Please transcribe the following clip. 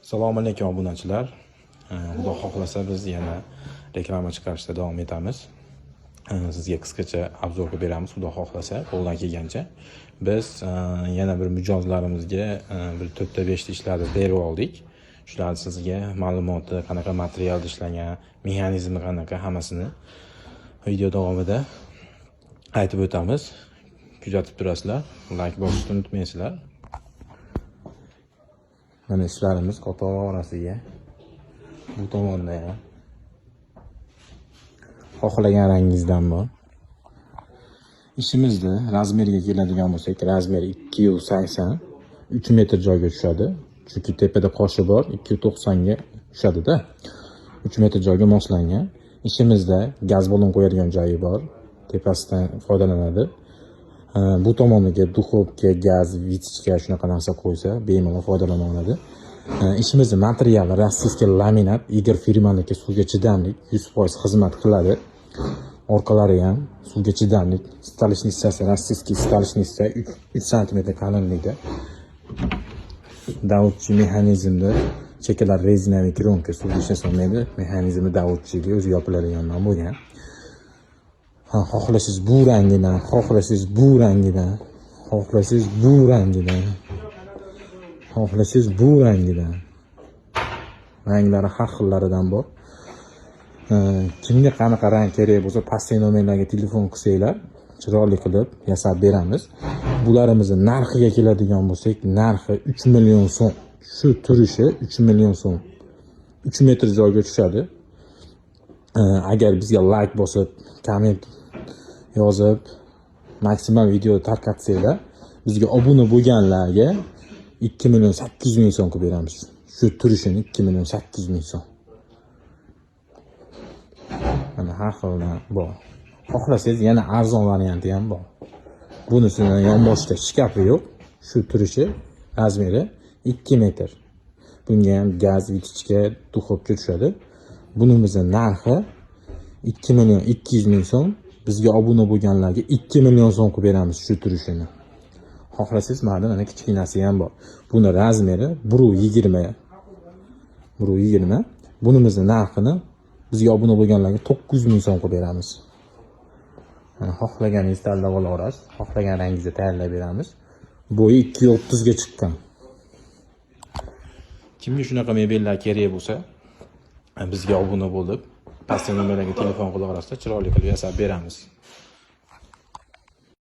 Assalomu alaykum obunachilar. Xudo xohlasa biz yana reklama chiqarishda davom etamiz. Sizga qisqacha obzor qilib beramiz, xudo xohlasa, qo'ldan kelgancha. Biz yana bir mijozlarimizga bir 4 ta 5 ta ishlarni berib oldik. Shularni sizga ma'lumoti, qanaqa materialda ishlangan, mexanizmi qanaqa, hammasini video davomida aytib o'tamiz. Kuzatib turasizlar. Like bosishni unutmaysizlar. Mana ishlarimiz qo'toq orasiga. Bu tomonda ham xohlagan rangingizdan bor. Ishimizda razmeriga keladigan bo'lsak, razmer 280 3 metr joyga tushadi. Chunki tepada qoshi bor, 290 ga tushadi-da. 3 metr joyga moslangan. Ishimizda gaz balon qo'yadigan joyi bor. Tepasidan foydalanadi. Bu tomoniga duxovka, gaz, vitichka shunaqa narsa qo'ysa, bemalol foydalana oladi. Ishimizning materiali rossiyskiy laminat, Igor firmaniki, suvga chidamli, 100% xizmat qiladi. Orqalari ham suvga chidamli, stalichniy hissasi rossiyskiy stalichniy hissa 3 cm qalinlikda. Davutchi mexanizmda chekalar rezinaviy kronka, suvga ishlatolmaydi. Mexanizmi davutchiga o'zi yopiladigandan bo'lgan. Xohlasangiz bu rangidan, xohlasangiz bu rangidan, xohlasangiz bu rangidan, xohlasangiz bu rangidan. Ranglari har xillaridan bor. Kimga qanaqa rang kerak bo'lsa, pastdagi nomerlarga telefon qilsanglar, chiroyli qilib yasab beramiz. Bularimizni narxiga keladigan bo'lsak, narxi 3 million so'm. Shu turishi 3 million so'm. 3 metr joyga tushadi. Agar bizga like bosib, komment yozib, maksimal video tarqatsanglar, bizga obuna bo'lganlarga 2 million 800 ming so'm qilib beramiz. Shu turishini 2 million 800 ming so'm. Mana har xildan bor. Xohlasangiz yana arzon varianti ham bor. Bunisining yonboshida shkafi yo'q. Shu turishi, razmeri 2 metr. Bunga ham gaz, vitichka, duxovka tushadi. Bunimizning narxi 2 million 200 ming so'm. Bizga obuna bo'lganlarga 2 million so'm qilib beramiz shu turishini. Xohlasangiz mana kichkinasi ham bor. Buni razmeri 1.20. 1.20. Bunimizning narxini bizga obuna bo'lganlarga 900 ming so'm qilib beramiz. Mana xohlaganingizni tanlab ola olasiz. Xohlagan rangingizni tayyorlab beramiz. Bo'yi 2.30 ga chiqqan. Kimga shunaqa mebellar kerak bo'lsa, bizga obuna bo'lib, pastdagi nomerlarga telefon qila olasizlar, chiroyli qilib yasab beramiz.